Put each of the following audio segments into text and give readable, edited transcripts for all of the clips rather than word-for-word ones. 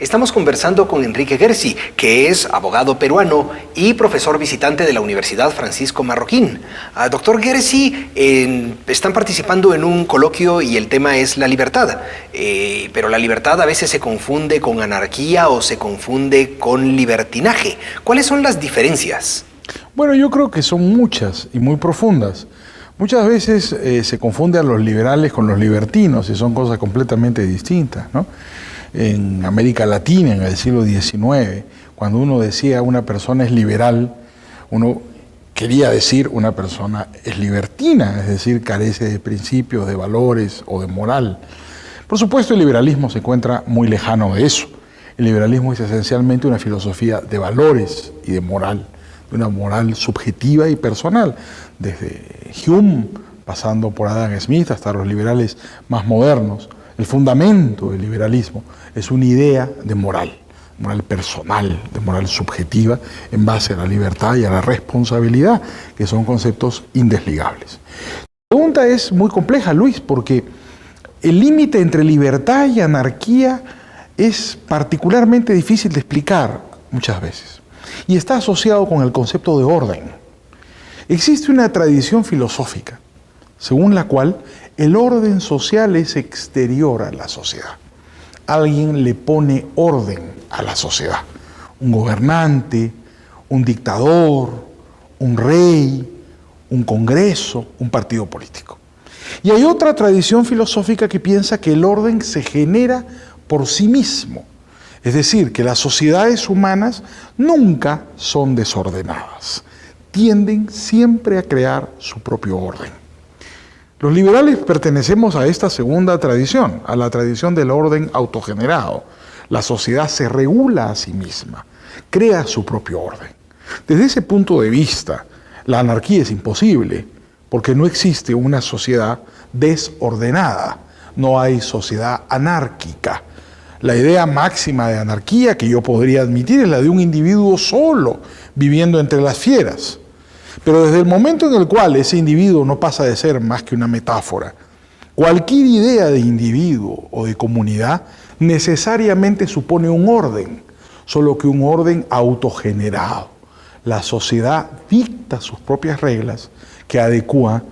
Estamos conversando con Enrique Gersi, que es abogado peruano y profesor visitante de la Universidad Francisco Marroquín. Doctor Gersi, están participando en un coloquio y el tema es la libertad. Pero la libertad a veces se confunde con anarquía o se confunde con libertinaje. ¿Cuáles son las diferencias? Bueno, yo creo que son muchas y muy profundas. Muchas veces se confunde a los liberales con los libertinos y son cosas completamente distintas, ¿no? En América Latina, en el siglo XIX, cuando uno decía una persona es liberal, uno quería decir una persona es libertina, es decir, carece de principios, de valores o de moral. Por supuesto, el liberalismo se encuentra muy lejano de eso. El liberalismo es esencialmente una filosofía de valores y de moral, de una moral subjetiva y personal, desde Hume, pasando por Adam Smith hasta los liberales más modernos. El fundamento del liberalismo es una idea de moral personal, de moral subjetiva, en base a la libertad y a la responsabilidad, que son conceptos indesligables. La pregunta es muy compleja, Luis, porque el límite entre libertad y anarquía es particularmente difícil de explicar muchas veces, y está asociado con el concepto de orden. Existe una tradición filosófica según la cual el orden social es exterior a la sociedad. Alguien le pone orden a la sociedad. Un gobernante, un dictador, un rey, un congreso, un partido político. Y hay otra tradición filosófica que piensa que el orden se genera por sí mismo. Es decir, que las sociedades humanas nunca son desordenadas. Tienden siempre a crear su propio orden. Los liberales pertenecemos a esta segunda tradición, a la tradición del orden autogenerado. La sociedad se regula a sí misma, crea su propio orden. Desde ese punto de vista, la anarquía es imposible, porque no existe una sociedad desordenada, no hay sociedad anárquica. La idea máxima de anarquía que yo podría admitir es la de un individuo solo, viviendo entre las fieras. Pero desde el momento en el cual ese individuo no pasa de ser más que una metáfora, cualquier idea de individuo o de comunidad necesariamente supone un orden, solo que un orden autogenerado. La sociedad dicta sus propias reglas que adecúan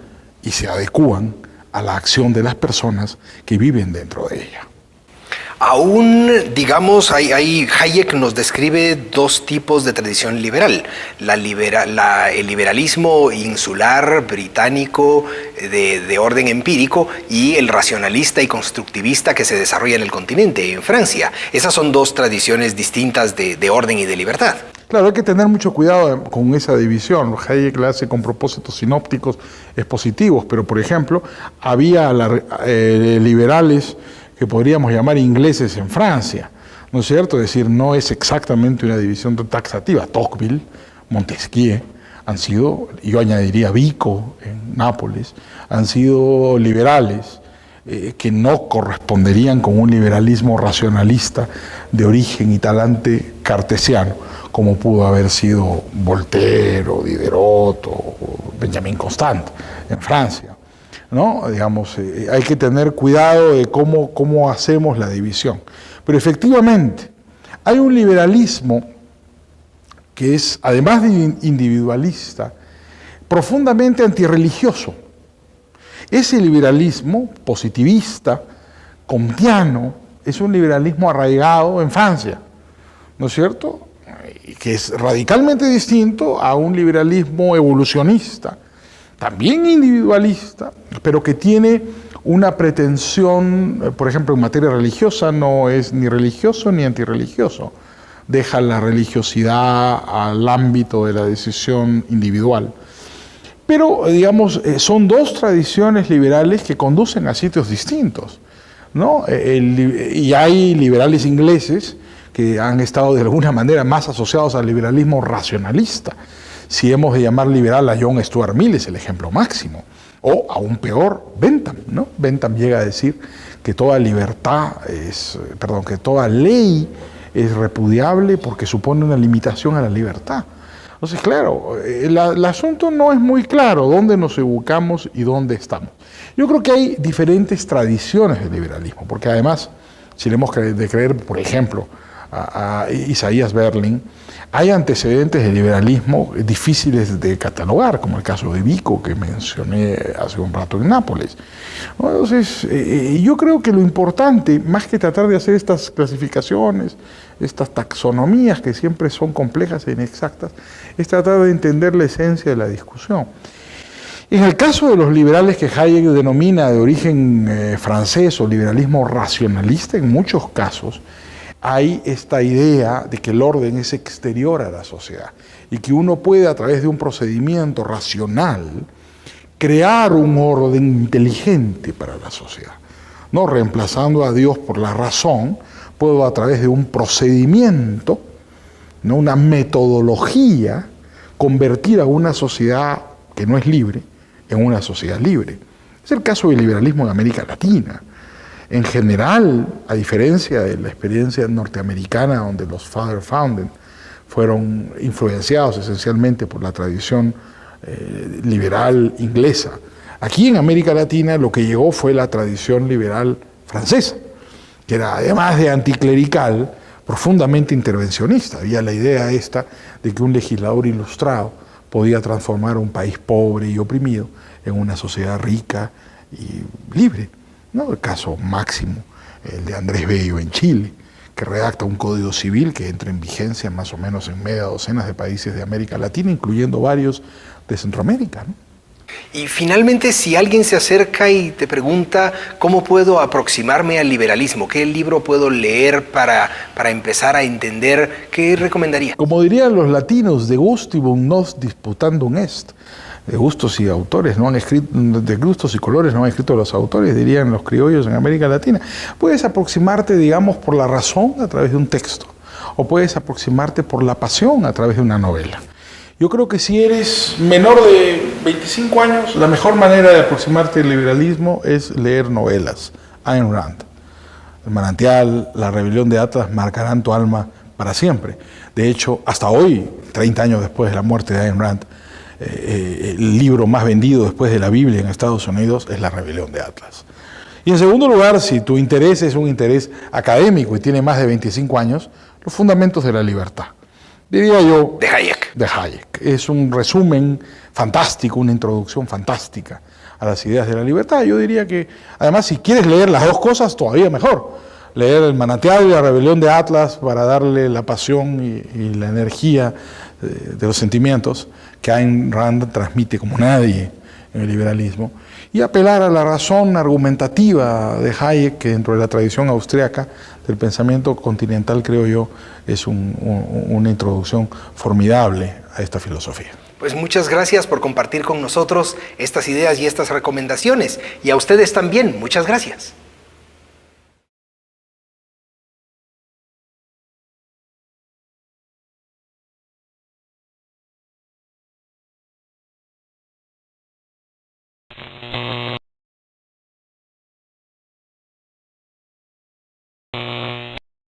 y se adecúan a la acción de las personas que viven dentro de ella. Aún, digamos, Hayek nos describe dos tipos de tradición liberal. El liberalismo insular británico de orden empírico y el racionalista y constructivista que se desarrolla en el continente, en Francia. Esas son dos tradiciones distintas de orden y de libertad. Claro, hay que tener mucho cuidado con esa división. Hayek la hace con propósitos sinópticos expositivos, pero por ejemplo, había liberales que podríamos llamar ingleses en Francia, ¿no es cierto? Es decir, no es exactamente una división taxativa. Tocqueville, Montesquieu han sido, yo añadiría Vico en Nápoles, han sido liberales que no corresponderían con un liberalismo racionalista de origen y talante cartesiano, como pudo haber sido Voltaire o Diderot o Benjamin Constant en Francia. ¿No? Digamos, hay que tener cuidado de cómo hacemos la división. Pero efectivamente, hay un liberalismo que es, además de individualista, profundamente antirreligioso. Ese liberalismo positivista, comtiano, es un liberalismo arraigado en Francia, ¿no es cierto? Que es radicalmente distinto a un liberalismo evolucionista, también individualista, pero que tiene una pretensión, por ejemplo, en materia religiosa, no es ni religioso ni antirreligioso. Deja la religiosidad al ámbito de la decisión individual. Pero, digamos, son dos tradiciones liberales que conducen a sitios distintos, ¿no? Y hay liberales ingleses que han estado de alguna manera más asociados al liberalismo racionalista. Si hemos de llamar liberal a John Stuart Mill, es el ejemplo máximo. O, aún peor, Bentham, ¿no? Bentham llega a decir que toda que toda ley es repudiable porque supone una limitación a la libertad. Entonces, claro, el asunto no es muy claro dónde nos ubicamos y dónde estamos. Yo creo que hay diferentes tradiciones del liberalismo, porque además, si le hemos de creer, por ejemplo, a Isaías Berlin, hay antecedentes de liberalismo difíciles de catalogar, como el caso de Vico, que mencioné hace un rato en Nápoles. Entonces, yo creo que lo importante, más que tratar de hacer estas clasificaciones, estas taxonomías que siempre son complejas e inexactas, es tratar de entender la esencia de la discusión. En el caso de los liberales que Hayek denomina de origen francés o liberalismo racionalista, en muchos casos, hay esta idea de que el orden es exterior a la sociedad y que uno puede, a través de un procedimiento racional, crear un orden inteligente para la sociedad. No reemplazando a Dios por la razón, puedo, a través de un procedimiento, ¿no?, una metodología, convertir a una sociedad que no es libre en una sociedad libre. Es el caso del liberalismo en América Latina. En general, a diferencia de la experiencia norteamericana, donde los Father Founding fueron influenciados esencialmente por la tradición liberal inglesa, aquí en América Latina lo que llegó fue la tradición liberal francesa, que era, además de anticlerical, profundamente intervencionista. Había la idea esta de que un legislador ilustrado podía transformar un país pobre y oprimido en una sociedad rica y libre, ¿no? El caso máximo, el de Andrés Bello en Chile, que redacta un código civil que entra en vigencia más o menos en media docena de países de América Latina, incluyendo varios de Centroamérica, ¿no? Y finalmente, si alguien se acerca y te pregunta cómo puedo aproximarme al liberalismo, qué libro puedo leer para empezar a entender, ¿qué recomendaría? Como dirían los latinos, de gustibus nos disputandum est. De gustos y autores no han escrito, de gustos y colores no han escrito los autores, dirían los criollos en América Latina. Puedes aproximarte, digamos, por la razón a través de un texto, o puedes aproximarte por la pasión a través de una novela. Yo creo que si eres menor de 25 años, la mejor manera de aproximarte al liberalismo es leer novelas. Ayn Rand, El manantial, La rebelión de Atlas marcarán tu alma para siempre. De hecho, hasta hoy, 30 años después de la muerte de Ayn Rand, el libro más vendido después de la Biblia en Estados Unidos es La rebelión de Atlas. Y en segundo lugar, si tu interés es un interés académico y tiene más de 25 años, Los fundamentos de la libertad. Diría yo... De Hayek. De Hayek. Es un resumen fantástico, una introducción fantástica a las ideas de la libertad. Yo diría que, además, si quieres leer las dos cosas, todavía mejor. Leer El manantial y La rebelión de Atlas para darle la pasión y la energía de los sentimientos que Ayn Rand transmite como nadie en el liberalismo, y apelar a la razón argumentativa de Hayek, que dentro de la tradición austríaca del pensamiento continental, creo yo, es una introducción formidable a esta filosofía. Pues muchas gracias por compartir con nosotros estas ideas y estas recomendaciones, y a ustedes también, muchas gracias.